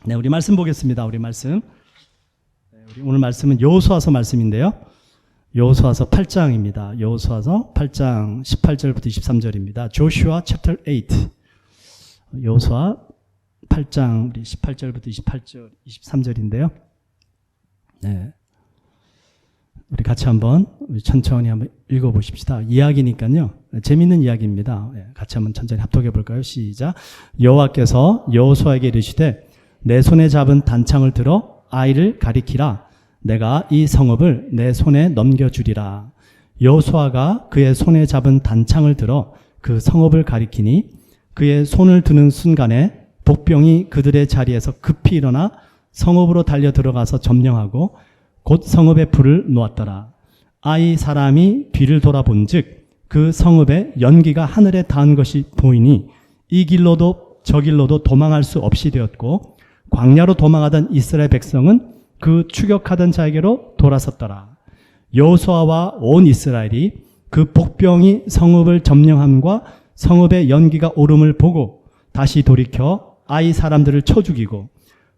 네, 우리 말씀 보겠습니다. 우리 말씀. 우리 오늘 말씀은 여호수아서 말씀인데요. 여호수아서 8장입니다. 여호수아서 8장 18절부터 23절입니다. Joshua chapter 8. 여호수아 8장 우리 18절부터 28절, 23절인데요. 네. 우리 같이 한번 천천히 한번 읽어보십시다. 이야기니까요. 재밌는 이야기입니다. 같이 한번 천천히 합독해 볼까요? 시작. 여호와께서 여호수아에게 이르시되 내 손에 잡은 단창을 들어 아이를 가리키라. 내가 이 성읍을 내 손에 넘겨주리라. 여호수아가 그의 손에 잡은 단창을 들어 그 성읍을 가리키니 그의 손을 드는 순간에 복병이 그들의 자리에서 급히 일어나 성읍으로 달려 들어가서 점령하고 곧 성읍에 불을 놓았더라. 아이 사람이 뒤를 돌아본즉 그 성읍에 연기가 하늘에 닿은 것이 보이니 이 길로도 저 길로도 도망할 수 없이 되었고 광야로 도망하던 이스라엘 백성은 그 추격하던 자에게로 돌아섰더라. 여호수아와 온 이스라엘이 그 복병이 성읍을 점령함과 성읍의 연기가 오름을 보고 다시 돌이켜 아이 사람들을 쳐 죽이고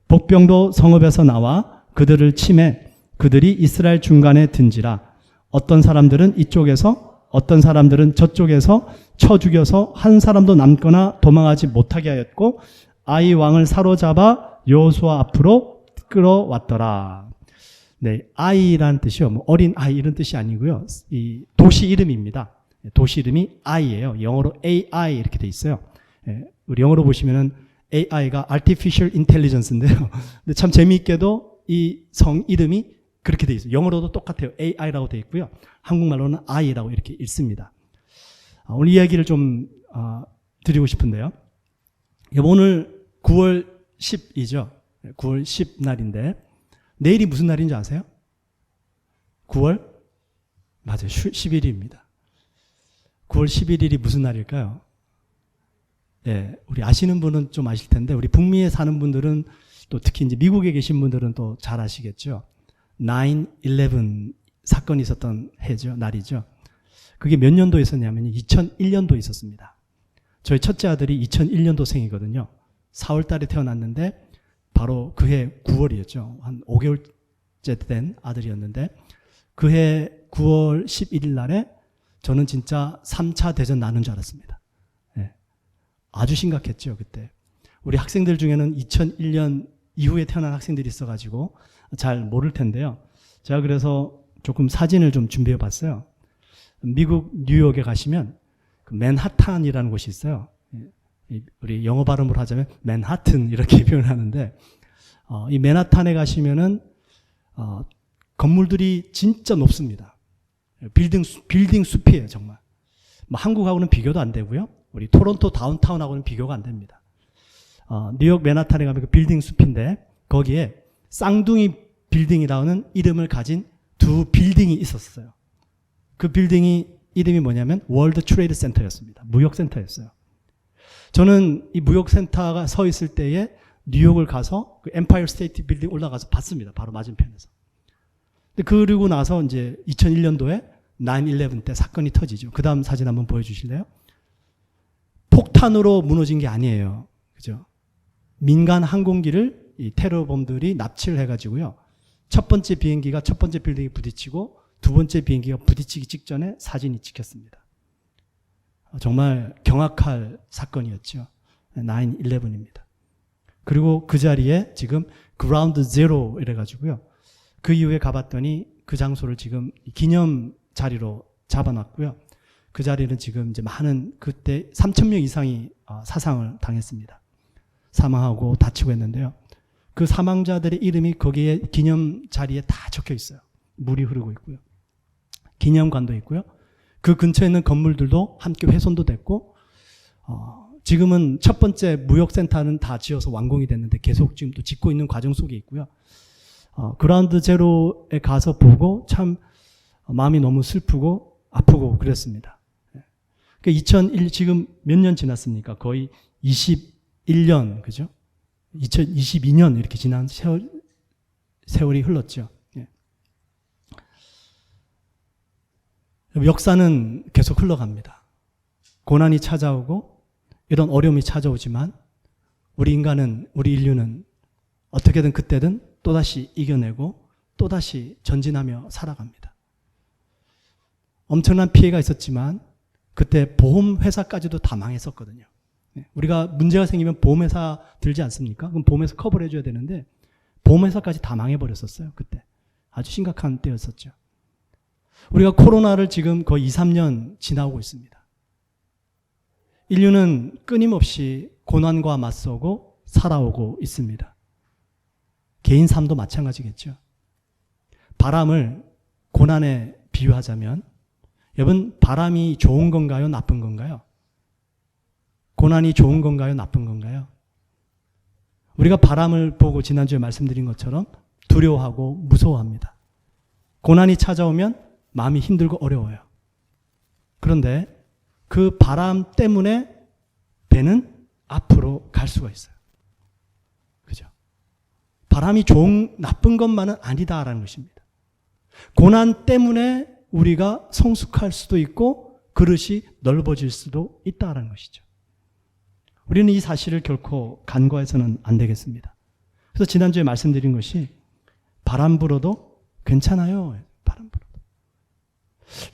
복병도 성읍에서 나와 그들을 치매 그들이 이스라엘 중간에 든지라. 어떤 사람들은 이쪽에서 어떤 사람들은 저쪽에서 쳐 죽여서 한 사람도 남거나 도망하지 못하게 하였고 아이 왕을 사로잡아 여호수아 앞으로 끌어왔더라. 네, 아이라는 뜻이요. 뭐 어린 아이 이런 뜻이 아니고요. 이 도시 이름입니다. 도시 이름이 아이예요. 영어로 AI 이렇게 돼 있어요. 우리 영어로 보시면은 AI가 Artificial Intelligence인데요. 근데 참 재미있게도 이 성 이름이 그렇게 돼 있어요. 영어로도 똑같아요. AI라고 돼 있고요. 한국말로는 I라고 이렇게 읽습니다. 오늘 이야기를 좀 드리고 싶은데요. 오늘 9월 10이죠. 9월 10 날인데 내일이 무슨 날인지 아세요? 9월? 맞아요. 11일입니다. 9월 11일이 무슨 날일까요? 예, 우리 아시는 분은 좀 아실 텐데 우리 북미에 사는 분들은 또 특히 이제 미국에 계신 분들은 또 잘 아시겠죠. 9/11 사건이 있었던 해죠. 날이죠. 그게 몇 년도에 있었냐면 2001년도에 있었습니다. 저희 첫째 아들이 2001년도생이거든요. 4월 달에 태어났는데 바로 그해 9월이었죠. 한 5개월째 된 아들이었는데 그해 9월 11일 날에 저는 진짜 3차 대전 나는 줄 알았습니다. 네. 아주 심각했죠, 그때. 우리 학생들 중에는 2001년 이후에 태어난 학생들이 있어가지고 잘 모를 텐데요. 제가 그래서 조금 사진을 좀 준비해 봤어요. 미국 뉴욕에 가시면 그 맨하탄이라는 곳이 있어요. 우리 영어 발음으로 하자면 맨하튼 이렇게 표현하는데 이 맨하탄에 가시면은 건물들이 진짜 높습니다. 빌딩 숲이에요, 정말. 뭐 한국하고는 비교도 안 되고요. 우리 토론토 다운타운하고는 비교가 안 됩니다. 뉴욕 맨하탄에 가면 그 빌딩 숲인데 거기에 쌍둥이 빌딩이라는 이름을 가진 두 빌딩이 있었어요. 그 빌딩이 이름이 뭐냐면 월드 트레이드 센터였습니다. 무역센터였어요. 저는 이 무역센터가 서 있을 때에 뉴욕을 가서 그 엠파이어 스테이트 빌딩 올라가서 봤습니다. 바로 맞은편에서. 근데 그러고 나서 이제 2001년도에 9/11 때 사건이 터지죠. 그 다음 사진 한번 보여주실래요? 폭탄으로 무너진 게 아니에요. 그죠? 민간 항공기를 이 테러범들이 납치를 해가지고요. 첫 번째 비행기가 첫 번째 빌딩에 부딪히고 두 번째 비행기가 부딪히기 직전에 사진이 찍혔습니다. 정말 경악할 사건이었죠. 9/11입니다. 그리고 그 자리에 지금 그라운드 제로 이래가지고요. 그 이후에 가봤더니 그 장소를 지금 기념 자리로 잡아놨고요. 그 자리는 지금 이제 많은 그때 3,000명 이상이 사상을 당했습니다. 사망하고 다치고 했는데요. 그 사망자들의 이름이 거기에 기념 자리에 다 적혀 있어요. 물이 흐르고 있고요. 기념관도 있고요. 그 근처에 있는 건물들도 함께 훼손도 됐고 지금은 첫 번째 무역센터는 다 지어서 완공이 됐는데 계속 지금 또 짓고 있는 과정 속에 있고요. 그라운드 제로에 가서 보고 참 마음이 너무 슬프고 아프고 그랬습니다. 그러니까 2001 지금 몇 년 지났습니까? 거의 21년 그죠? 2022년 이렇게 지난 세월이 흘렀죠. 역사는 계속 흘러갑니다. 고난이 찾아오고 이런 어려움이 찾아오지만 우리 인류는 어떻게든 그때든 또다시 이겨내고 또다시 전진하며 살아갑니다. 엄청난 피해가 있었지만 그때 보험회사까지도 다 망했었거든요. 우리가 문제가 생기면 보험회사 들지 않습니까? 그럼 보험회사 커버를 해줘야 되는데 보험회사까지 다 망해버렸었어요. 그때 아주 심각한 때였었죠. 우리가 코로나를 지금 거의 2, 3년 지나고 있습니다. 인류는 끊임없이 고난과 맞서고 살아오고 있습니다. 개인 삶도 마찬가지겠죠. 바람을 고난에 비유하자면 여러분, 바람이 좋은 건가요? 나쁜 건가요? 고난이 좋은 건가요? 나쁜 건가요? 우리가 바람을 보고 지난주에 말씀드린 것처럼 두려워하고 무서워합니다. 고난이 찾아오면 마음이 힘들고 어려워요. 그런데 그 바람 때문에 배는 앞으로 갈 수가 있어요. 그죠? 바람이 나쁜 것만은 아니다라는 것입니다. 고난 때문에 우리가 성숙할 수도 있고 그릇이 넓어질 수도 있다는 것이죠. 우리는 이 사실을 결코 간과해서는 안 되겠습니다. 그래서 지난주에 말씀드린 것이 바람 불어도 괜찮아요. 바람 불어도.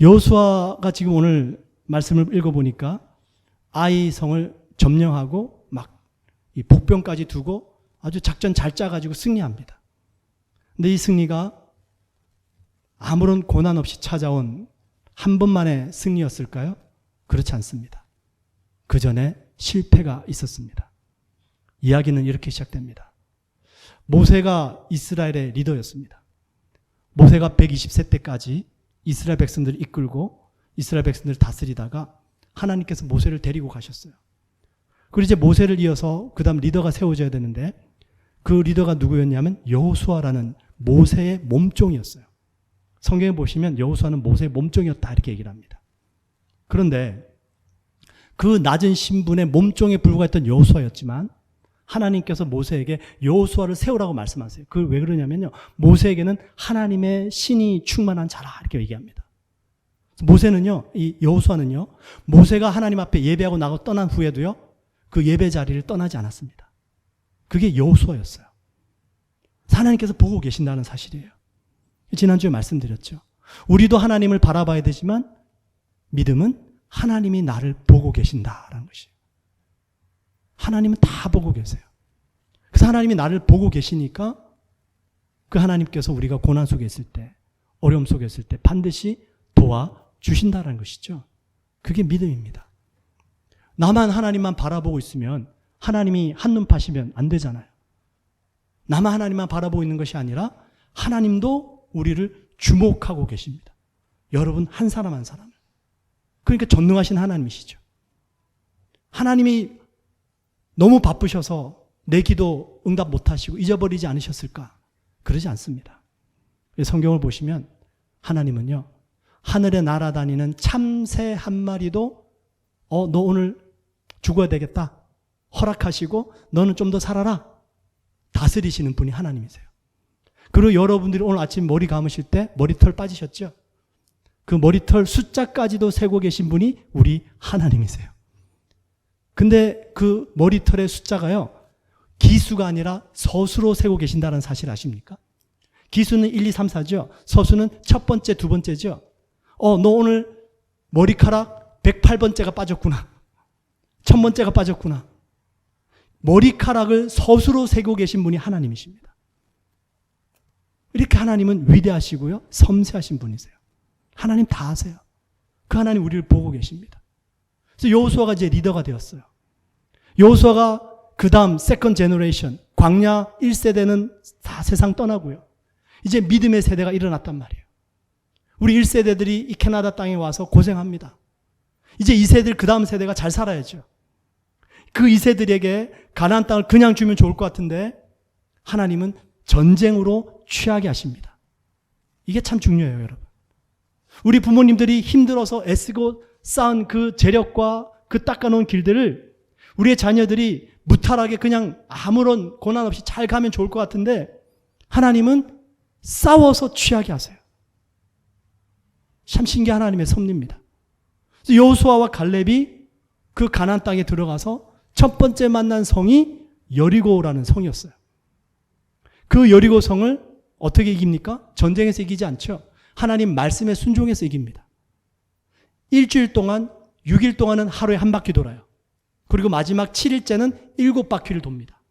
여호수아가 지금 오늘 말씀을 읽어보니까 아이 성을 점령하고 막 이 복병까지 두고 아주 작전 잘 짜가지고 승리합니다. 근데 이 승리가 아무런 고난 없이 찾아온 한 번만의 승리였을까요? 그렇지 않습니다. 그 전에 실패가 있었습니다. 이야기는 이렇게 시작됩니다. 모세가 이스라엘의 리더였습니다. 모세가 120세 때까지 이스라엘 백성들을 이끌고 이스라엘 백성들을 다스리다가 하나님께서 모세를 데리고 가셨어요. 그리고 이제 모세를 이어서 그 다음 리더가 세워져야 되는데 그 리더가 누구였냐면 여호수아라는 모세의 몸종이었어요. 성경에 보시면 여호수아는 모세의 몸종이었다 이렇게 얘기를 합니다. 그런데 그 낮은 신분의 몸종에 불과했던 여호수아였지만 하나님께서 모세에게 여호수아를 세우라고 말씀하세요. 그걸 왜 그러냐면요. 모세에게는 하나님의 신이 충만한 자라 이렇게 얘기합니다. 모세는요, 이 여호수아는요, 모세가 하나님 앞에 예배하고 나가고 떠난 후에도요, 그 예배 자리를 떠나지 않았습니다. 그게 여호수아였어요. 하나님께서 보고 계신다는 사실이에요. 지난주에 말씀드렸죠. 우리도 하나님을 바라봐야 되지만 믿음은 하나님이 나를 보고 계신다라는 것이에요. 하나님은 다 보고 계세요. 그래서 하나님이 나를 보고 계시니까 그 하나님께서 우리가 고난 속에 있을 때, 어려움 속에 있을 때 반드시 도와주신다라는 것이죠. 그게 믿음입니다. 나만 하나님만 바라보고 있으면 하나님이 한눈 파시면 안 되잖아요. 나만 하나님만 바라보고 있는 것이 아니라 하나님도 우리를 주목하고 계십니다. 여러분 한 사람 한 사람을. 그러니까 전능하신 하나님이시죠. 하나님이 너무 바쁘셔서 내 기도 응답 못하시고 잊어버리지 않으셨을까? 그러지 않습니다. 성경을 보시면 하나님은요, 하늘에 날아다니는 참새 한 마리도 너 오늘 죽어야 되겠다 허락하시고 너는 좀 더 살아라 다스리시는 분이 하나님이세요. 그리고 여러분들이 오늘 아침 머리 감으실 때 머리털 빠지셨죠? 그 머리털 숫자까지도 세고 계신 분이 우리 하나님이세요. 근데 그 머리털의 숫자가요, 기수가 아니라 서수로 세고 계신다는 사실 아십니까? 기수는 1, 2, 3, 4죠. 서수는 첫 번째, 두 번째죠. 너 오늘 머리카락 108번째가 빠졌구나. 1000번째가 빠졌구나. 머리카락을 서수로 세고 계신 분이 하나님이십니다. 이렇게 하나님은 위대하시고요, 섬세하신 분이세요. 하나님 다 아세요. 그 하나님 우리를 보고 계십니다. 그래서 여호수아가 이제 리더가 되었어요. 여호수아가 그 다음 세컨 제너레이션, 광야 1세대는 다 세상 떠나고요. 이제 믿음의 세대가 일어났단 말이에요. 우리 1세대들이 이 캐나다 땅에 와서 고생합니다. 이제 2세들 그 다음 세대가 잘 살아야죠. 그 2세들에게 가나안 땅을 그냥 주면 좋을 것 같은데 하나님은 전쟁으로 취하게 하십니다. 이게 참 중요해요, 여러분. 우리 부모님들이 힘들어서 애쓰고 쌓은 그 재력과 그 닦아놓은 길들을 우리의 자녀들이 무탈하게 그냥 아무런 고난 없이 잘 가면 좋을 것 같은데 하나님은 싸워서 취하게 하세요. 참 신기한 하나님의 섭리입니다. 여호수아와 갈렙이 그 가나안 땅에 들어가서 첫 번째 만난 성이 여리고라는 성이었어요. 그 여리고성을 어떻게 이깁니까? 전쟁에서 이기지 않죠. 하나님 말씀에 순종해서 이깁니다. 일주일 동안 6일 동안은 하루에 한 바퀴 돌아요. 그리고 마지막 7일째는 7바퀴를 돕니다.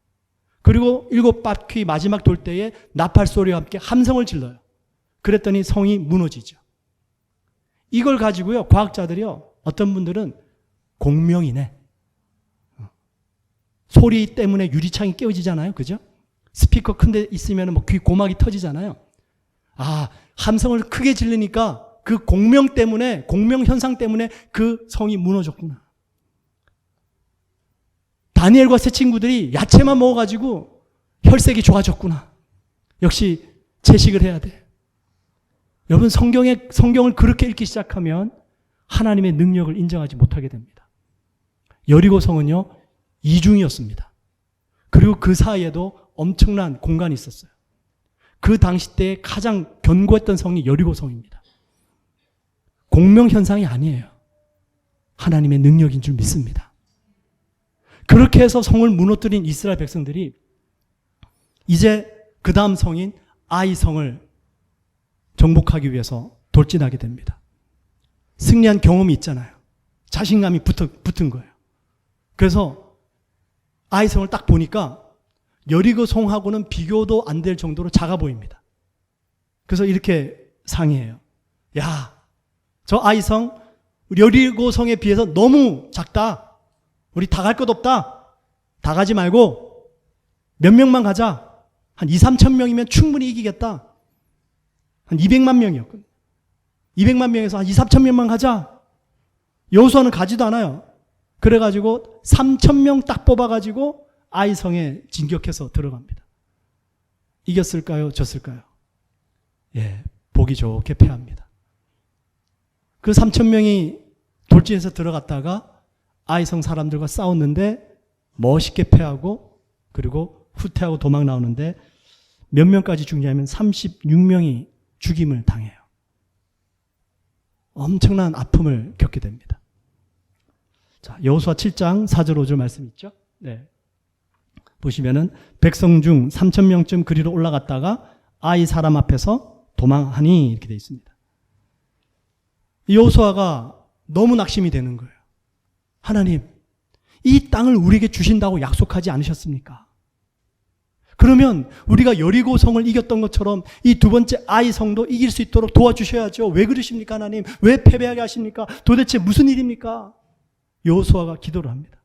그리고 7바퀴 마지막 돌 때에 나팔 소리와 함께 함성을 질러요. 그랬더니 성이 무너지죠. 이걸 가지고요, 과학자들이요, 어떤 분들은 공명이네. 소리 때문에 유리창이 깨어지잖아요. 그죠? 스피커 큰 데 있으면 뭐 귀 고막이 터지잖아요. 아, 함성을 크게 지르니까 그 공명 때문에, 공명 현상 때문에 그 성이 무너졌구나. 다니엘과 세 친구들이 야채만 먹어가지고 혈색이 좋아졌구나. 역시 채식을 해야 돼. 여러분, 성경을 그렇게 읽기 시작하면 하나님의 능력을 인정하지 못하게 됩니다. 여리고 성은요, 이중이었습니다. 그리고 그 사이에도 엄청난 공간이 있었어요. 그 당시 때 가장 견고했던 성이 여리고 성입니다. 공명 현상이 아니에요. 하나님의 능력인 줄 믿습니다. 그렇게 해서 성을 무너뜨린 이스라엘 백성들이 이제 그 다음 성인 아이 성을 정복하기 위해서 돌진하게 됩니다. 승리한 경험이 있잖아요. 자신감이 붙은 거예요. 그래서 아이 성을 딱 보니까 여리고 성하고는 비교도 안 될 정도로 작아 보입니다. 그래서 이렇게 상의해요. 야, 저 아이 성, 여리고 성에 비해서 너무 작다. 우리 다 갈 것 없다. 다 가지 말고 몇 명만 가자. 한 2, 3천 명이면 충분히 이기겠다. 한 200만 명이었거든요. 200만 명에서 한 2, 3천 명만 가자. 여호수아는 가지도 않아요. 그래가지고 3천 명 딱 뽑아가지고 아이성에 진격해서 들어갑니다. 이겼을까요? 졌을까요? 예, 보기 좋게 패합니다. 그 3천 명이 돌진해서 들어갔다가 아이성 사람들과 싸웠는데 멋있게 패하고 그리고 후퇴하고 도망 나오는데 몇 명까지 죽냐면 36명이 죽임을 당해요. 엄청난 아픔을 겪게 됩니다. 자, 여호수아 7장 4절 5절 말씀 있죠? 네. 보시면은 백성 중 3천 명쯤 그리로 올라갔다가 아이 사람 앞에서 도망하니 이렇게 되어 있습니다. 여호수아가 너무 낙심이 되는 거예요. 하나님, 이 땅을 우리에게 주신다고 약속하지 않으셨습니까? 그러면 우리가 여리고 성을 이겼던 것처럼 이 두 번째 아이 성도 이길 수 있도록 도와주셔야죠. 왜 그러십니까, 하나님? 왜 패배하게 하십니까? 도대체 무슨 일입니까? 여호수아가 기도를 합니다.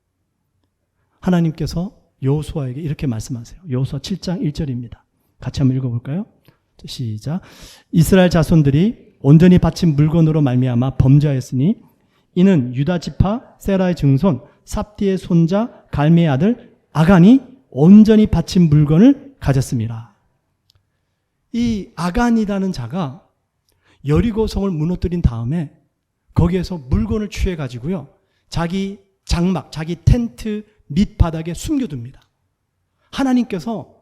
하나님께서 여호수아에게 이렇게 말씀하세요. 여호수아 7장 1절입니다. 같이 한번 읽어볼까요? 시작. 이스라엘 자손들이 온전히 바친 물건으로 말미암아 범죄하였으니 이는 유다 지파 세라의 증손 삽디의 손자 갈미의 아들 아간이 온전히 바친 물건을 가졌습니다. 이 아간이라는 자가 여리고 성을 무너뜨린 다음에 거기에서 물건을 취해 가지고요, 자기 장막, 자기 텐트 밑바닥에 숨겨둡니다. 하나님께서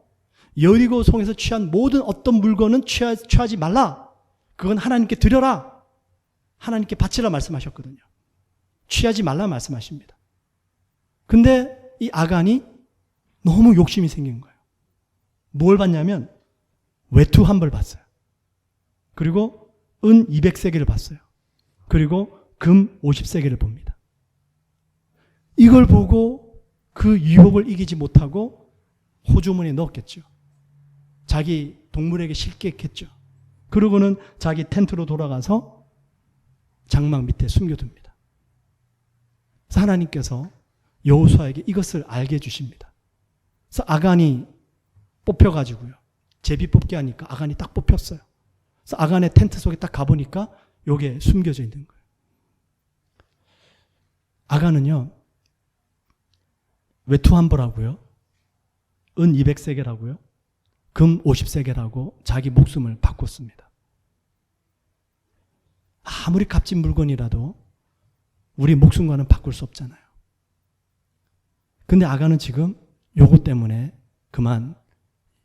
여리고 성에서 취한 모든 어떤 물건은 취하지 말라. 그건 하나님께 드려라. 하나님께 바치라 말씀하셨거든요. 취하지 말라 말씀하십니다. 근데 이 아간이 너무 욕심이 생긴 거예요. 뭘 받냐면 외투 한 벌 받았어요. 그리고 은 200세겔을 받았어요. 그리고 금 50세겔을 봅니다. 이걸 보고 그 유혹을 이기지 못하고 호주머니에 넣었겠죠. 자기 동물에게 실겠겠죠. 그러고는 자기 텐트로 돌아가서 장막 밑에 숨겨둡니다. 그래서 하나님께서 여호수아에게 이것을 알게 해주십니다. 그래서 아간이 뽑혀가지고요, 제비 뽑기 하니까 아간이 딱 뽑혔어요. 그래서 아간의 텐트 속에 딱 가보니까 요게 숨겨져 있는 거예요. 아간은요, 외투 한 벌하고요, 은 200세겔하고요, 금 50세겔하고 자기 목숨을 바꿨습니다. 아무리 값진 물건이라도 우리 목숨과는 바꿀 수 없잖아요. 근데 아간은 지금 요거 때문에 그만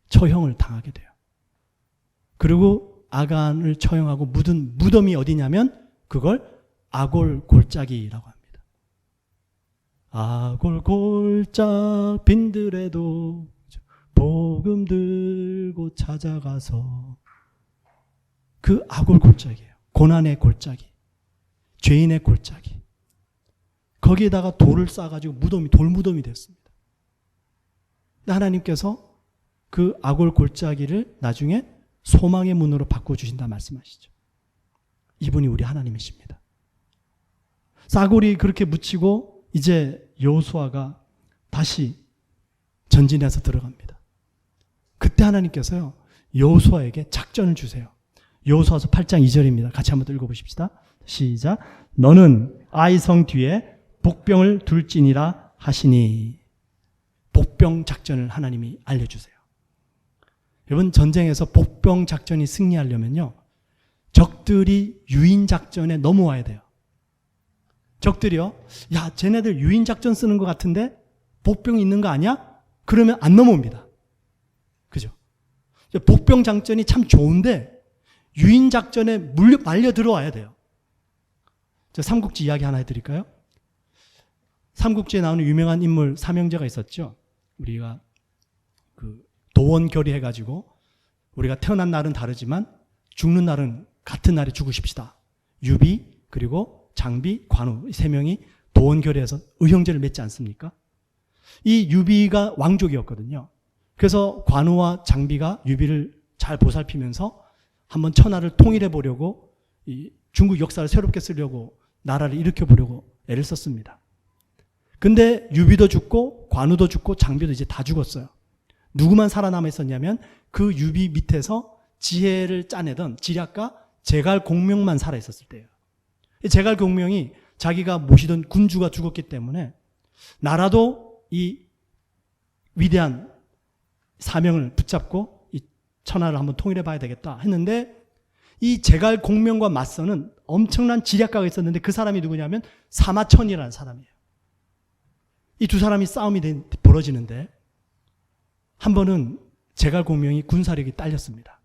처형을 당하게 돼요. 그리고 아간을 처형하고 묻은 무덤이 어디냐면 그걸 아골 골짜기라고 합니다. 아골 골짜 빈들에도 복음 들고 찾아가서 그 악을 골짜기예요. 고난의 골짜기, 죄인의 골짜기. 거기에다가 돌을 쌓아가지고 무덤이 돌무덤이 됐습니다. 하나님께서 그 악을 골짜기를 나중에 소망의 문으로 바꿔주신다 말씀하시죠. 이분이 우리 하나님이십니다. 싸굴이 그렇게 묻히고 이제 여호수아가 다시 전진해서 들어갑니다. 그때 하나님께서요, 여호수아에게 작전을 주세요. 여호수아서 8장 2절입니다. 같이 한번 읽어보십시다. 시작. 너는 아이성 뒤에 복병을 둘지니라 하시니. 복병 작전을 하나님이 알려주세요. 여러분, 전쟁에서 복병 작전이 승리하려면요, 적들이 유인 작전에 넘어와야 돼요. 적들이요, 야, 쟤네들 유인 작전 쓰는 것 같은데 복병 있는 거 아니야? 그러면 안 넘어옵니다. 그죠? 복병 작전이 참 좋은데 유인 작전에 말려 들어와야 돼요. 저 삼국지 이야기 하나 해드릴까요? 삼국지에 나오는 유명한 인물 삼형제가 있었죠. 우리가 그 도원결의 해가지고 우리가 태어난 날은 다르지만 죽는 날은 같은 날에 죽으십시다. 유비, 그리고 장비, 관우, 이 세 명이 도원결의해서 의형제를 맺지 않습니까? 이 유비가 왕족이었거든요. 그래서 관우와 장비가 유비를 잘 보살피면서 한번 천하를 통일해 보려고, 이 중국 역사를 새롭게 쓰려고, 나라를 일으켜 보려고 애를 썼습니다. 근데 유비도 죽고 관우도 죽고 장비도 이제 다 죽었어요. 누구만 살아남아 있었냐면 그 유비 밑에서 지혜를 짜내던 지략가 제갈공명만 살아 있었을 때예요. 제갈공명이 자기가 모시던 군주가 죽었기 때문에 나라도 이 위대한 사명을 붙잡고 이 천하를 한번 통일해 봐야 되겠다 했는데, 이 제갈공명과 맞서는 엄청난 지략가가 있었는데 그 사람이 누구냐면 사마천이라는 사람이에요. 이 두 사람이 싸움이 벌어지는데 한 번은 제갈공명이 군사력이 딸렸습니다.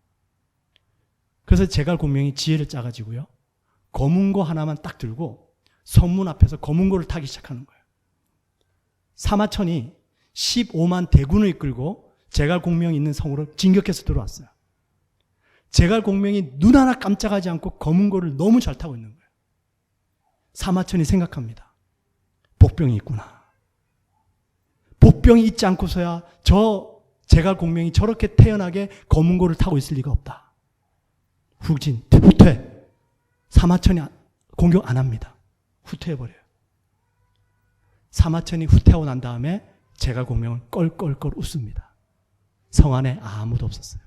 그래서 제갈공명이 지혜를 짜가지고요, 검은고 하나만 딱 들고 성문 앞에서 검은고를 타기 시작하는 거예요. 사마천이 15만 대군을 이끌고 제갈공명이 있는 성으로 진격해서 들어왔어요. 제갈공명이 눈 하나 깜짝하지 않고 검은고를 너무 잘 타고 있는 거예요. 사마천이 생각합니다. 복병이 있구나. 복병이 있지 않고서야 저 제갈공명이 저렇게 태연하게 검은고를 타고 있을 리가 없다. 후진, 후퇴. 사마천이 공격 안 합니다. 후퇴해버려요. 사마천이 후퇴하고 난 다음에 제갈공명은 껄껄껄 웃습니다. 성 안에 아무도 없었어요.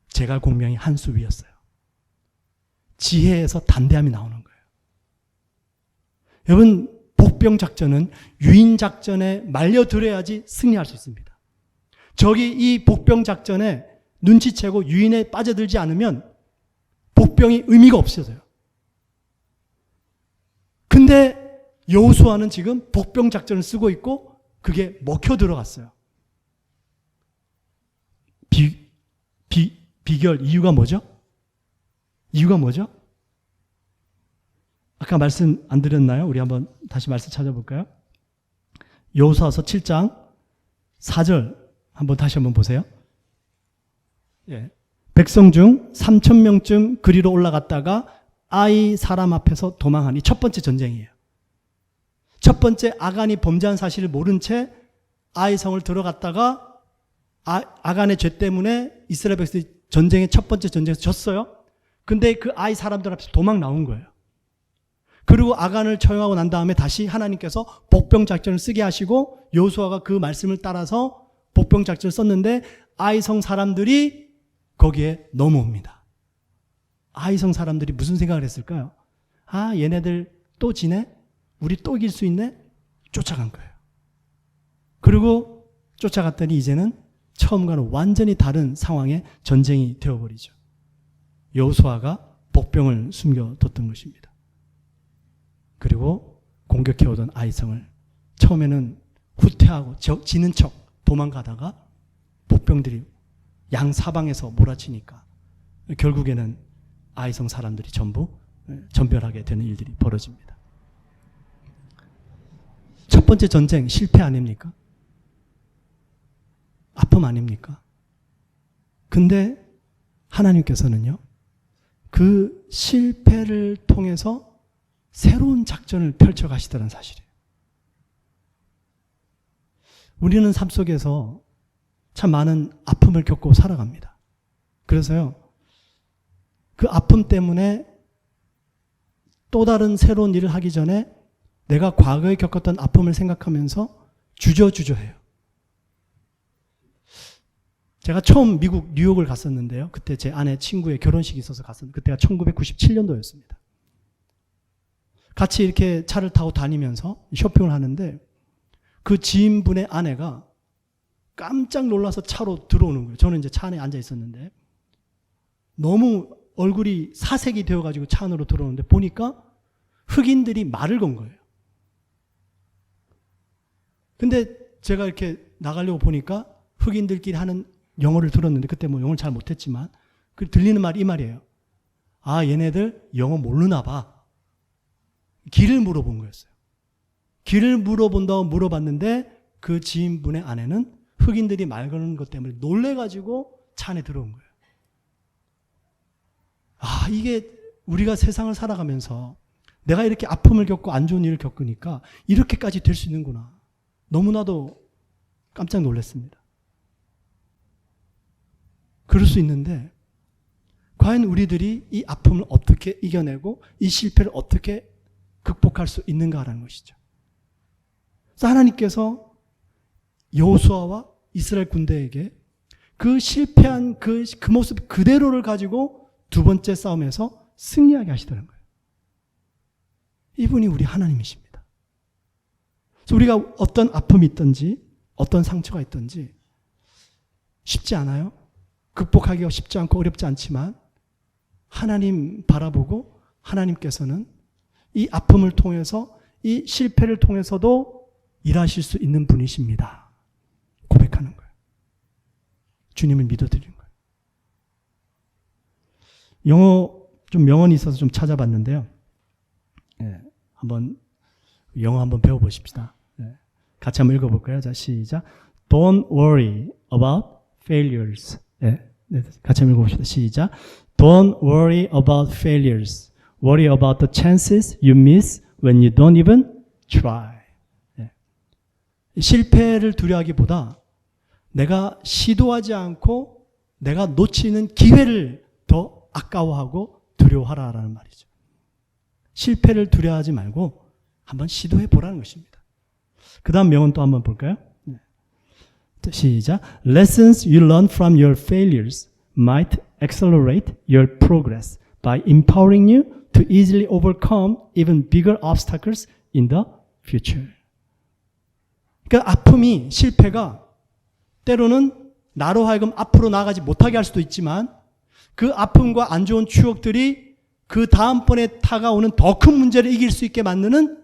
제갈공명이 한 수 위였어요. 지혜에서 단대함이 나오는 거예요. 여러분, 복병 작전은 유인 작전에 말려들어야지 승리할 수 있습니다. 적이 이 복병 작전에 눈치채고 유인에 빠져들지 않으면 복병이 의미가 없어져요. 근데 여호수아는 지금 복병 작전을 쓰고 있고 그게 먹혀 들어갔어요. 비결, 이유가 뭐죠? 이유가 뭐죠? 아까 말씀 안 드렸나요? 우리 한번 다시 말씀 찾아볼까요? 여호수아서 7장 4절 한번 다시 한번 보세요. 예. 백성 중 3,000명쯤 그리로 올라갔다가 아이 사람 앞에서 도망하니, 첫 번째 전쟁이에요. 첫 번째 아간이 범죄한 사실을 모른 채 아이 성을 들어갔다가 아간의 죄 때문에 이스라엘 백성이 전쟁의 첫 번째 전쟁에서 졌어요. 근데 그 아이 사람들 앞에서 도망 나온 거예요. 그리고 아간을 처형하고 난 다음에 다시 하나님께서 복병 작전을 쓰게 하시고 여호수아가 그 말씀을 따라서 복병 작전을 썼는데 아이성 사람들이 거기에 넘어옵니다. 아이성 사람들이 무슨 생각을 했을까요? 아, 얘네들 또 지네? 우리 또 이길 수 있네? 쫓아간 거예요. 그리고 쫓아갔더니 이제는 처음과는 완전히 다른 상황의 전쟁이 되어버리죠. 여호수아가 복병을 숨겨뒀던 것입니다. 그리고 공격해오던 아이성을 처음에는 후퇴하고 지는 척 도망가다가 복병들이 양사방에서 몰아치니까 결국에는 아이성 사람들이 전부 전멸하게 되는 일들이 벌어집니다. 첫 번째 전쟁 실패 아닙니까? 아픔 아닙니까? 근데 하나님께서는요, 그 실패를 통해서 새로운 작전을 펼쳐가시다는 사실이에요. 우리는 삶 속에서 참 많은 아픔을 겪고 살아갑니다. 그래서요, 그 아픔 때문에 또 다른 새로운 일을 하기 전에 내가 과거에 겪었던 아픔을 생각하면서 주저주저해요. 제가 처음 미국 뉴욕을 갔었는데요. 그때 제 아내 친구의 결혼식이 있어서 갔었는데 그때가 1997년도였습니다. 같이 이렇게 차를 타고 다니면서 쇼핑을 하는데 그 지인분의 아내가 깜짝 놀라서 차로 들어오는 거예요. 저는 이제 차 안에 앉아 있었는데 너무 얼굴이 사색이 되어가지고 차 안으로 들어오는데 보니까 흑인들이 말을 건 거예요. 근데 제가 이렇게 나가려고 보니까 흑인들끼리 하는 영어를 들었는데 그때 뭐 영어를 잘 못했지만 그 들리는 말이 이 말이에요. 아, 얘네들 영어 모르나 봐. 길을 물어본 거였어요. 길을 물어본다고 물어봤는데 그 지인분의 아내는 흑인들이 말 거는 것 때문에 놀래가지고 차 안에 들어온 거예요. 아, 이게 우리가 세상을 살아가면서 내가 이렇게 아픔을 겪고 안 좋은 일을 겪으니까 이렇게까지 될 수 있는구나. 너무나도 깜짝 놀랐습니다. 그럴 수 있는데 과연 우리들이 이 아픔을 어떻게 이겨내고 이 실패를 어떻게 극복할 수 있는가라는 것이죠. 그래서 하나님께서 여호수아와 이스라엘 군대에게 그 실패한 그 모습 그대로를 가지고 두 번째 싸움에서 승리하게 하시더라는 거예요. 이분이 우리 하나님이십니다. 그래서 우리가 어떤 아픔이 있든지 어떤 상처가 있든지 쉽지 않아요. 극복하기가 쉽지 않고 어렵지 않지만 하나님 바라보고 하나님께서는 이 아픔을 통해서 이 실패를 통해서도 일하실 수 있는 분이십니다. 고백하는 거예요. 주님을 믿어드리는 거예요. 좀 명언이 있어서 좀 찾아봤는데요. 영어 한번 배워보십시다. 같이 한번 읽어볼까요? 자, 시작. Don't worry about failures. 같이 한번 읽어봅시다. 시작. Don't worry about failures. Worry about the chances you miss when you don't even try. 실패를 두려워하기보다 내가 시도하지 않고 내가 놓치는 기회를 더 아까워하고 두려워하라라는 말이죠. 실패를 두려워하지 말고 한번 시도해 보라는 것입니다. 그 다음 명언 또 한번 볼까요? 시작. Lessons you learn from your failures might accelerate your progress by empowering you to easily overcome even bigger obstacles in the future. 그러니까 아픔이, 실패가 때로는 나로 하여금 앞으로 나아가지 못하게 할 수도 있지만 그 아픔과 안 좋은 추억들이 그 다음번에 다가오는 더 큰 문제를 이길 수 있게 만드는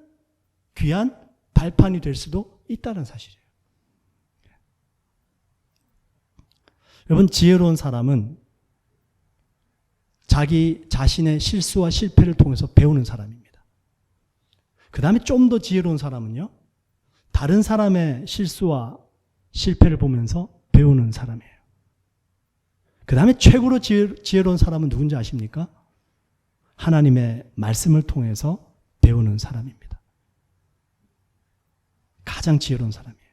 귀한 발판이 될 수도 있다는 사실이에요. 여러분, 지혜로운 사람은 자기 자신의 실수와 실패를 통해서 배우는 사람입니다. 그 다음에 좀 더 지혜로운 사람은요, 다른 사람의 실수와 실패를 보면서 배우는 사람이에요. 그 다음에 최고로 지혜로운 사람은 누군지 아십니까? 하나님의 말씀을 통해서 배우는 사람입니다. 가장 지혜로운 사람이에요.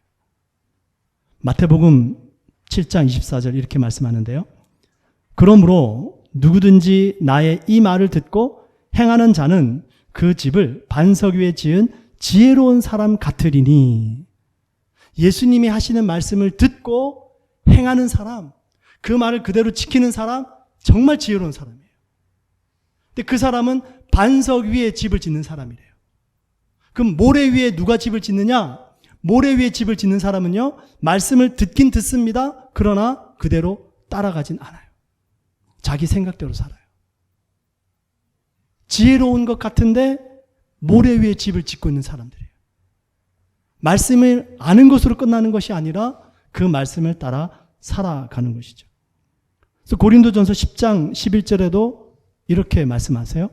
마태복음 7장 24절 이렇게 말씀하는데요. 그러므로 누구든지 나의 이 말을 듣고 행하는 자는 그 집을 반석 위에 지은 지혜로운 사람 같으리니. 예수님이 하시는 말씀을 듣고 행하는 사람, 그 말을 그대로 지키는 사람, 정말 지혜로운 사람이에요. 근데 그 사람은 반석 위에 집을 짓는 사람이래요. 그럼 모래 위에 누가 집을 짓느냐? 모래 위에 집을 짓는 사람은요, 말씀을 듣긴 듣습니다. 그러나 그대로 따라가진 않아요. 자기 생각대로 살아요. 지혜로운 것 같은데 모래 위에 집을 짓고 있는 사람들이에요. 말씀을 아는 것으로 끝나는 것이 아니라 그 말씀을 따라 살아가는 것이죠. 그래서 고린도전서 10장 11절에도 이렇게 말씀하세요.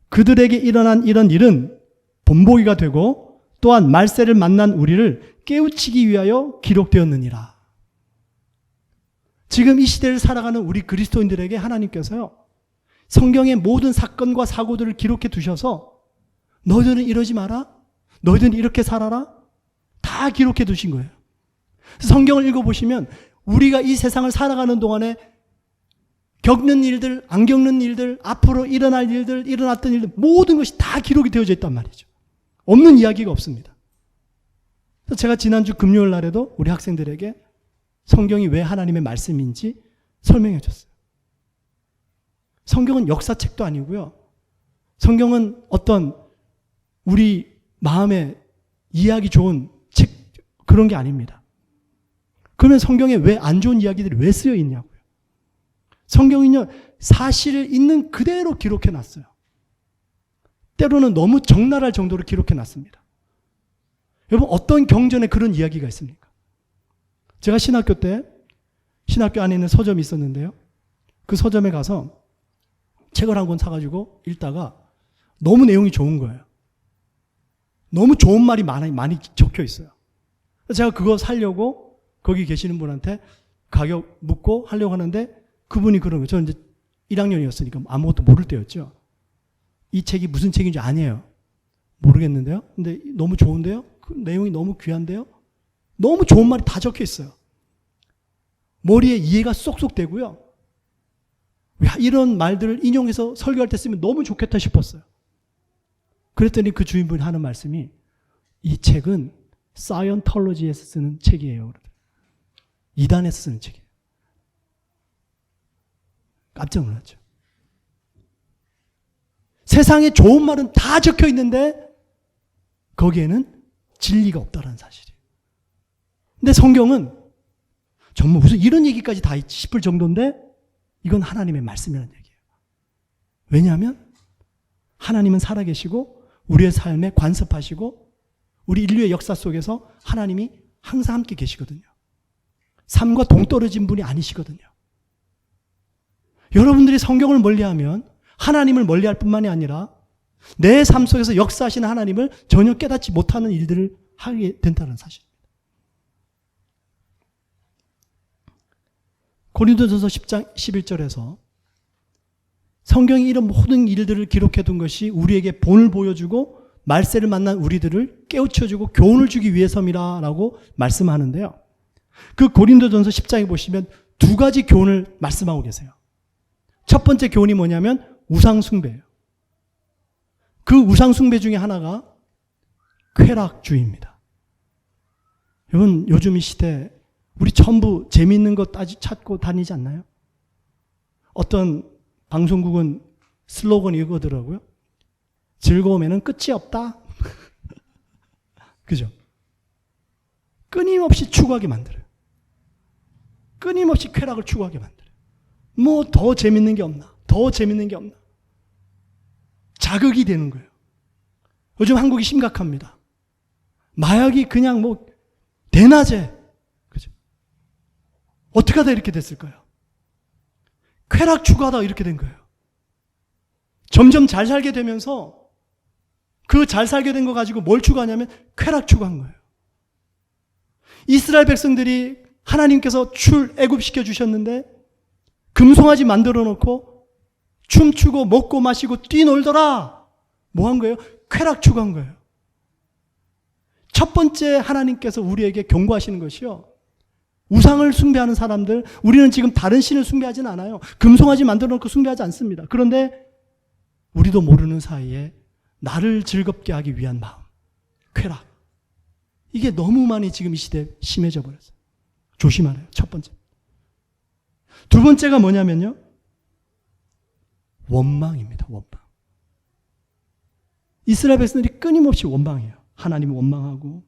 그들에게 일어난 이런 일은 본보기가 되고 또한 말세를 만난 우리를 깨우치기 위하여 기록되었느니라. 지금 이 시대를 살아가는 우리 그리스도인들에게 하나님께서요, 성경의 모든 사건과 사고들을 기록해 두셔서 너희들은 이러지 마라, 너희들은 이렇게 살아라, 다 기록해 두신 거예요. 성경을 읽어보시면 우리가 이 세상을 살아가는 동안에 겪는 일들, 안 겪는 일들, 앞으로 일어날 일들, 일어났던 일들, 모든 것이 다 기록이 되어져 있단 말이죠. 없는 이야기가 없습니다. 제가 지난주 금요일 날에도 우리 학생들에게 성경이 왜 하나님의 말씀인지 설명해 줬어요. 성경은 역사책도 아니고요. 성경은 어떤 우리 마음에 이해하기 좋은 책, 그런 게 아닙니다. 그러면 성경에 왜 안 좋은 이야기들이 왜 쓰여 있냐고요. 성경은요, 사실을 있는 그대로 기록해 놨어요. 때로는 너무 적나라할 정도로 기록해 놨습니다. 여러분, 어떤 경전에 그런 이야기가 있습니까? 제가 신학교 때, 신학교 안에 있는 서점이 있었는데요. 그 서점에 가서 책을 한 권 사가지고 읽다가 너무 내용이 좋은 거예요. 너무 좋은 말이 많이 적혀 있어요. 제가 그거 사려고 거기 계시는 분한테 가격 묻고 하려고 하는데 그분이 그런 거예요. 저는 이제 1학년이었으니까 아무것도 모를 때였죠. 이 책이 무슨 책인지 아니에요. 모르겠는데요. 근데 너무 좋은데요? 그 내용이 너무 귀한데요? 너무 좋은 말이 다 적혀 있어요. 머리에 이해가 쏙쏙 되고요. 이런 말들을 인용해서 설교할 때 쓰면 너무 좋겠다 싶었어요. 그랬더니 그 주인분이 하는 말씀이 이 책은 사이언톨로지에서 쓰는 책이에요. 이단에서 쓰는 책이에요. 깜짝 놀랐죠. 세상에 좋은 말은 다 적혀 있는데 거기에는 진리가 없다는 사실이에요. 근데 성경은 정말 무슨 이런 얘기까지 다 싶을 정도인데 이건 하나님의 말씀이라는 얘기예요. 왜냐하면 하나님은 살아계시고 우리의 삶에 관습하시고 우리 인류의 역사 속에서 하나님이 항상 함께 계시거든요. 삶과 동떨어진 분이 아니시거든요. 여러분들이 성경을 멀리하면 하나님을 멀리할 뿐만이 아니라 내 삶 속에서 역사하시는 하나님을 전혀 깨닫지 못하는 일들을 하게 된다는 사실입니다. 고린도전서 10장 11절에서 성경이 이런 모든 일들을 기록해 둔 것이 우리에게 본을 보여주고 말세를 만난 우리들을 깨우쳐주고 교훈을 주기 위해서이라고 말씀하는데요. 그 고린도전서 10장에 보시면 두 가지 교훈을 말씀하고 계세요. 첫 번째 교훈이 뭐냐면 우상숭배예요. 그 우상숭배 중에 하나가 쾌락주의입니다. 여러분, 요즘 이 시대 우리 전부 재미있는 거 찾고 다니지 않나요? 어떤 방송국은 슬로건이 이거더라고요. 즐거움에는 끝이 없다. 그죠? 끊임없이 추구하게 만들어요. 끊임없이 쾌락을 추구하게 만들어요. 뭐 더 재밌는 게 없나? 더 재밌는 게 없나? 자극이 되는 거예요. 요즘 한국이 심각합니다. 마약이 그냥 뭐 대낮에, 그죠? 어떻게 하다 이렇게 됐을까요? 쾌락 추구하다가 이렇게 된 거예요. 점점 잘 살게 되면서 그 잘 살게 된 거 가지고 뭘 추구하냐면 쾌락 추구한 거예요. 이스라엘 백성들이 하나님께서 출애굽시켜 주셨는데 금송아지 만들어 놓고 춤추고 먹고 마시고 뛰놀더라. 뭐 한 거예요? 쾌락 추구한 거예요. 첫 번째 하나님께서 우리에게 경고하시는 것이요. 우상을 숭배하는 사람들, 우리는 지금 다른 신을 숭배하지는 않아요. 금송아지 만들어 놓고 숭배하지 않습니다. 그런데 우리도 모르는 사이에 나를 즐겁게 하기 위한 마음, 쾌락. 이게 너무 많이 지금 이 시대에 심해져 버렸어요. 조심하래요. 첫 번째. 두 번째가 뭐냐면요. 원망입니다. 원망. 이스라엘 백성들이 끊임없이 원망해요. 하나님을 원망하고.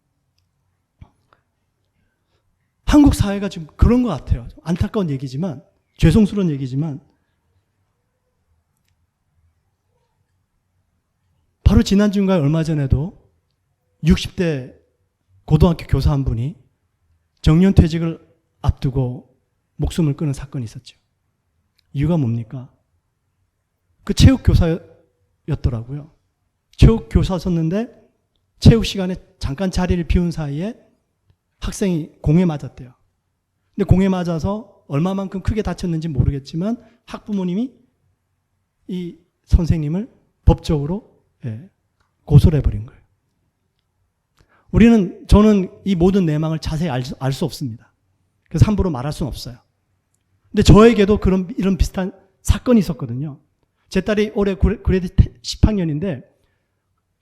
한국 사회가 지금 그런 것 같아요. 안타까운 얘기지만, 죄송스러운 얘기지만, 바로 지난주인가 얼마 전에도 60대 고등학교 교사 한 분이 정년퇴직을 앞두고 목숨을 끊은 사건이 있었죠. 이유가 뭡니까? 그 체육교사였더라고요. 체육교사였었는데 체육 시간에 잠깐 자리를 비운 사이에 학생이 공에 맞았대요. 근데 공에 맞아서 얼마만큼 크게 다쳤는지 모르겠지만 학부모님이 이 선생님을 법적으로 고소를 해버린 거예요. 저는 이 모든 내막을 자세히 알 수 없습니다. 그래서 함부로 말할 수는 없어요. 근데 저에게도 이런 비슷한 사건이 있었거든요. 제 딸이 올해 그레이드 10학년인데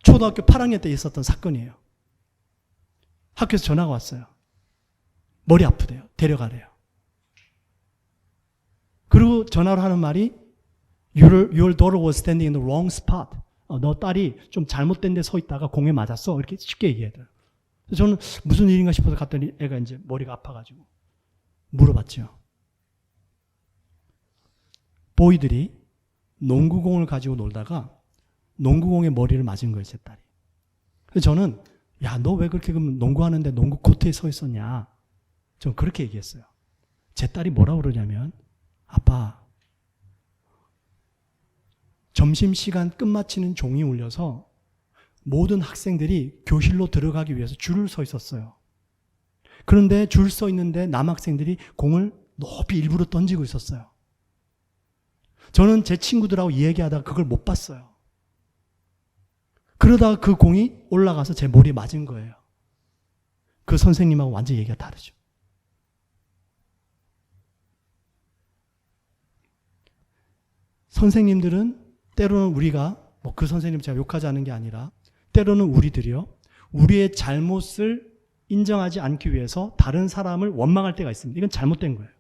초등학교 8학년 때 있었던 사건이에요. 학교에서 전화가 왔어요. 머리 아프대요. 데려가래요. 그리고 전화로 하는 말이 Your daughter was standing in the wrong spot. 너 딸이 좀 잘못된 데 서 있다가 공에 맞았어. 이렇게 쉽게 얘기해요. 저는 무슨 일인가 싶어서 갔더니 애가 이제 머리가 아파가지고 물어봤죠. 보이들이 농구공을 가지고 놀다가 농구공에 머리를 맞은 거예요, 제 딸이. 그래서 저는 야, 너 왜 그렇게 그럼 농구하는데 농구 코트에 서 있었냐? 저는 그렇게 얘기했어요. 제 딸이 뭐라고 그러냐면 아빠, 점심시간 끝마치는 종이 울려서 모든 학생들이 교실로 들어가기 위해서 줄을 서 있었어요. 그런데 줄 서 있는데 남학생들이 공을 높이 일부러 던지고 있었어요. 저는 제 친구들하고 이야기하다가 그걸 못 봤어요. 그러다가 그 공이 올라가서 제 머리에 맞은 거예요. 그 선생님하고 완전 얘기가 다르죠. 선생님들은 때로는 우리가 그 선생님 제가 욕하지 않은 게 아니라 때로는 우리들이요, 우리의 잘못을 인정하지 않기 위해서 다른 사람을 원망할 때가 있습니다. 이건 잘못된 거예요.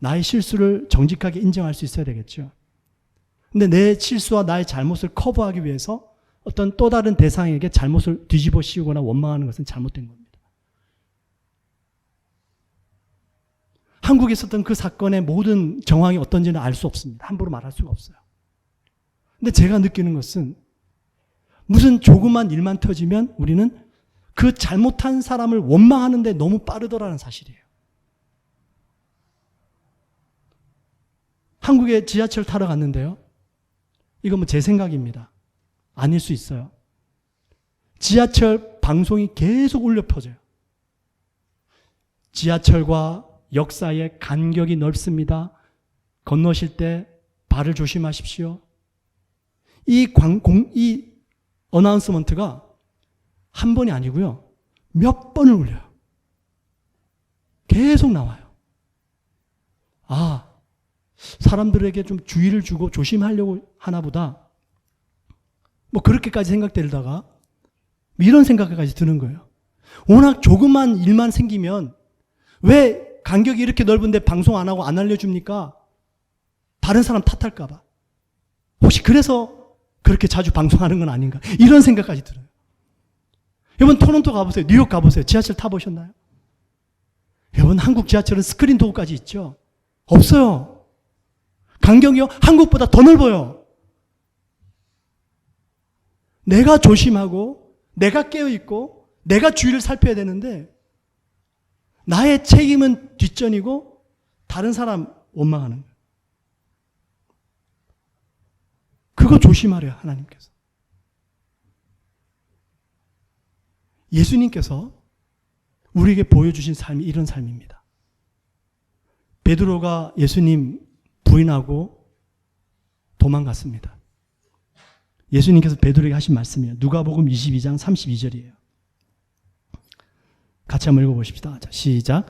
나의 실수를 정직하게 인정할 수 있어야 되겠죠. 근데 내 실수와 나의 잘못을 커버하기 위해서 어떤 또 다른 대상에게 잘못을 뒤집어 씌우거나 원망하는 것은 잘못된 겁니다. 한국에 있었던 그 사건의 모든 정황이 어떤지는 알 수 없습니다. 함부로 말할 수가 없어요. 근데 제가 느끼는 것은 무슨 조그만 일만 터지면 우리는 그 잘못한 사람을 원망하는데 너무 빠르더라는 사실이에요. 한국에 지하철 타러 갔는데요. 이건 뭐 제 생각입니다. 아닐 수 있어요. 지하철 방송이 계속 울려 퍼져요. 지하철과 역 사이에 간격이 넓습니다. 건너실 때 발을 조심하십시오. 이 어나운스먼트가 한 번이 아니고요. 몇 번을 울려요. 계속 나와요. 아, 사람들에게 좀 주의를 주고 조심하려고 하나 보다. 뭐 그렇게까지 생각되다가 이런 생각까지 드는 거예요. 워낙 조그만 일만 생기면 왜 간격이 이렇게 넓은데 방송 안 하고 안 알려줍니까? 다른 사람 탓할까 봐. 혹시 그래서 그렇게 자주 방송하는 건 아닌가? 이런 생각까지 들어요. 여러분 토론토 가보세요. 뉴욕 가보세요. 지하철 타보셨나요? 여러분 한국 지하철은 스크린 도어까지 있죠? 없어요. 간격이요? 한국보다 더 넓어요. 내가 조심하고 내가 깨어있고 내가 주의를 살펴야 되는데 나의 책임은 뒷전이고 다른 사람 원망하는 거예요. 그거 조심하래요, 하나님께서. 예수님께서 우리에게 보여주신 삶이 이런 삶입니다. 베드로가 예수님 부인하고 도망갔습니다. 예수님께서 베드로에게 하신 말씀이에요. 누가복음 22장 32절이에요. 같이 한번 읽어보십시다. 자, 시작.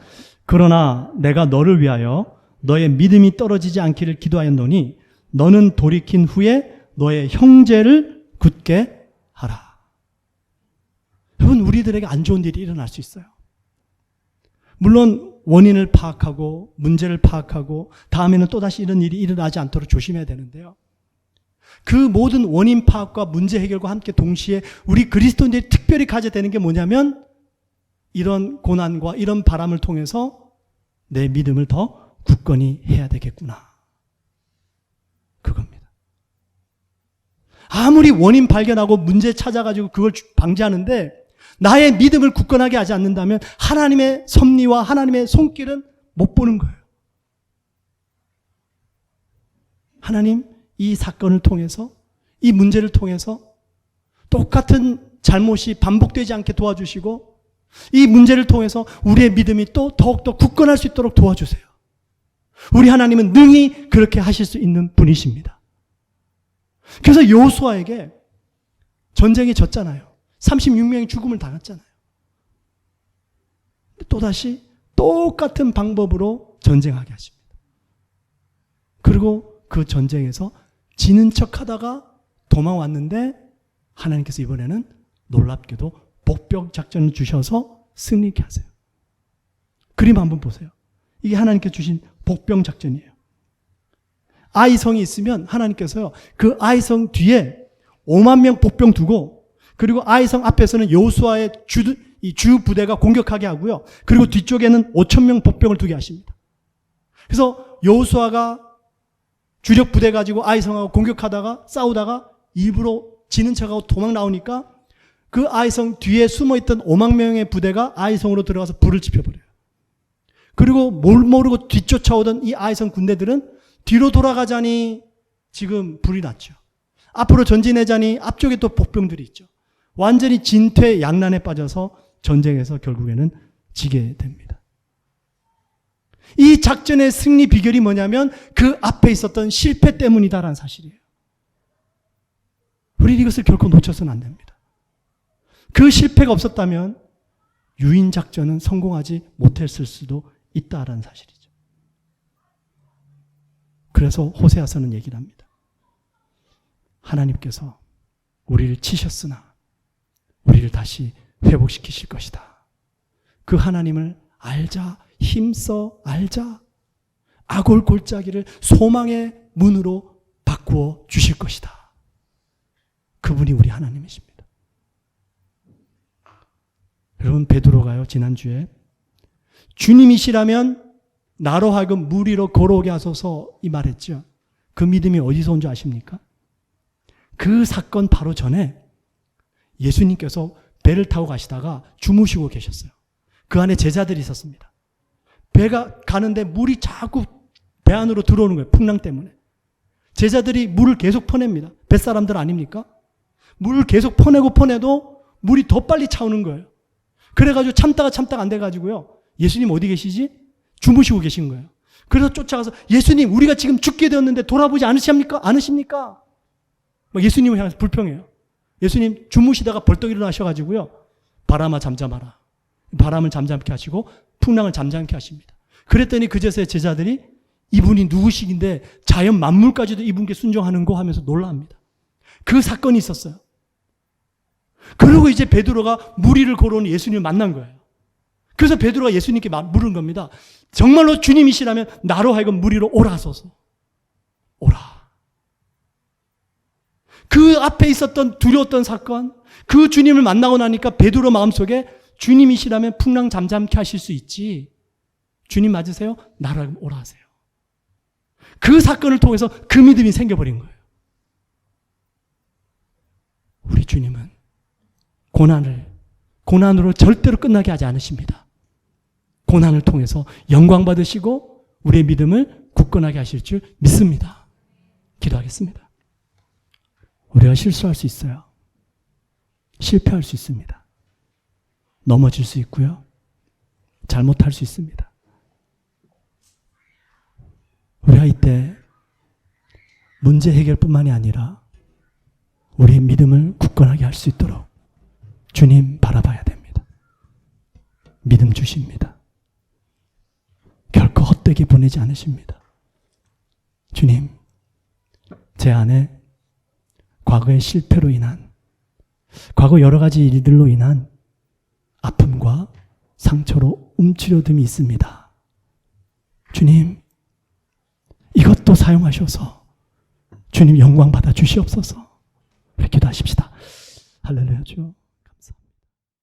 그러나 내가 너를 위하여 너의 믿음이 떨어지지 않기를 기도하였노니 너는 돌이킨 후에 너의 형제를 굳게 하라. 여러분 우리들에게 안 좋은 일이 일어날 수 있어요. 물론 원인을 파악하고 문제를 파악하고 다음에는 또다시 이런 일이 일어나지 않도록 조심해야 되는데요. 그 모든 원인 파악과 문제 해결과 함께 동시에 우리 그리스도인들이 특별히 가져야 되는 게 뭐냐면 이런 고난과 이런 바람을 통해서 내 믿음을 더 굳건히 해야 되겠구나. 그겁니다. 아무리 원인 발견하고 문제 찾아가지고 그걸 방지하는데 나의 믿음을 굳건하게 하지 않는다면 하나님의 섭리와 하나님의 손길은 못 보는 거예요. 하나님 이 사건을 통해서 이 문제를 통해서 똑같은 잘못이 반복되지 않게 도와주시고 이 문제를 통해서 우리의 믿음이 또 더욱더 굳건할 수 있도록 도와주세요. 우리 하나님은 능히 그렇게 하실 수 있는 분이십니다. 그래서 여호수아에게 전쟁에 졌잖아요. 36명이 죽음을 당했잖아요. 또다시 똑같은 방법으로 전쟁하게 하십니다. 그리고 그 전쟁에서 지는 척 하다가 도망왔는데 하나님께서 이번에는 놀랍게도 복병 작전을 주셔서 승리케 하세요. 그림 한번 보세요. 이게 하나님께서 주신 복병 작전이에요. 아이성이 있으면 하나님께서요, 그 아이성 뒤에 5만 명 복병 두고, 그리고 아이성 앞에서는 여호수아의 주 부대가 공격하게 하고요. 그리고 뒤쪽에는 5천 명 복병을 두게 하십니다. 그래서 여호수아가 주력 부대 가지고 아이성하고 공격하다가 싸우다가 일부러 지는 척하고 도망 나오니까 그 아이성 뒤에 숨어있던 5만 명의 부대가 아이성으로 들어가서 불을 지펴버려요. 그리고 뭘 모르고 뒤쫓아오던 이 아이성 군대들은 뒤로 돌아가자니 지금 불이 났죠. 앞으로 전진하자니 앞쪽에 또 복병들이 있죠. 완전히 진퇴양난에 빠져서 전쟁에서 결국에는 지게 됩니다. 이 작전의 승리 비결이 뭐냐면 그 앞에 있었던 실패 때문이다라는 사실이에요. 우리는 이것을 결코 놓쳐서는 안 됩니다. 그 실패가 없었다면 유인 작전은 성공하지 못했을 수도 있다라는 사실이죠. 그래서 호세아서는 얘기를 합니다. 하나님께서 우리를 치셨으나 우리를 다시 회복시키실 것이다. 그 하나님을 알자, 힘써 알자. 아골 골짜기를 소망의 문으로 바꾸어 주실 것이다. 그분이 우리 하나님이십니다. 여러분, 베드로가요, 지난주에 주님이시라면 나로 하여금 물 위로 걸어오게 하소서 이 말했죠. 그 믿음이 어디서 온 줄 아십니까? 그 사건 바로 전에 예수님께서 배를 타고 가시다가 주무시고 계셨어요. 그 안에 제자들이 있었습니다. 배가 가는데 물이 자꾸 배 안으로 들어오는 거예요. 풍랑 때문에. 제자들이 물을 계속 퍼냅니다. 뱃사람들 아닙니까? 물을 계속 퍼내도 물이 더 빨리 차오는 거예요. 그래가지고 참다가 안 돼가지고요. 예수님 어디 계시지? 주무시고 계신 거예요. 그래서 쫓아가서 예수님 우리가 지금 죽게 되었는데 돌아보지 않으십니까? 막 예수님을 향해서 불평해요. 예수님 주무시다가 벌떡 일어나셔가지고요. 바람아 잠잠하라. 바람을 잠잠케 하시고 풍랑을 잠잠케 하십니다. 그랬더니 그제서야 제자들이 이분이 누구시긴데 자연 만물까지도 이분께 순종하는거 하면서 놀라합니다. 그 사건이 있었어요. 그리고 이제 베드로가 물 위를 걸어오는 예수님을 만난 거예요. 그래서 베드로가 예수님께 물은 겁니다. 정말로 주님이시라면 나로 하여금 물 위로 오라 하소서. 오라. 그 앞에 있었던 두려웠던 사건, 그 주님을 만나고 나니까 베드로 마음속에 주님이시라면 풍랑 잠잠케 하실 수 있지. 주님 맞으세요? 나로 하여금 오라 하세요. 그 사건을 통해서 그 믿음이 생겨버린 거예요. 우리 주님은 고난으로 절대로 끝나게 하지 않으십니다. 고난을 통해서 영광 받으시고 우리의 믿음을 굳건하게 하실 줄 믿습니다. 기도하겠습니다. 우리가 실수할 수 있어요. 실패할 수 있습니다. 넘어질 수 있고요. 잘못할 수 있습니다. 우리가 이때 문제 해결뿐만이 아니라 우리의 믿음을 굳건하게 할 수 있도록 주님 바라봐야 됩니다. 믿음 주십니다. 결코 헛되게 보내지 않으십니다. 주님, 제 안에 과거의 실패로 인한, 과거 여러 가지 일들로 인한 아픔과 상처로 움츠려듦이 있습니다. 주님, 이것도 사용하셔서 주님 영광 받아 주시옵소서. 이렇게 기도하십시다. 할렐루야 주.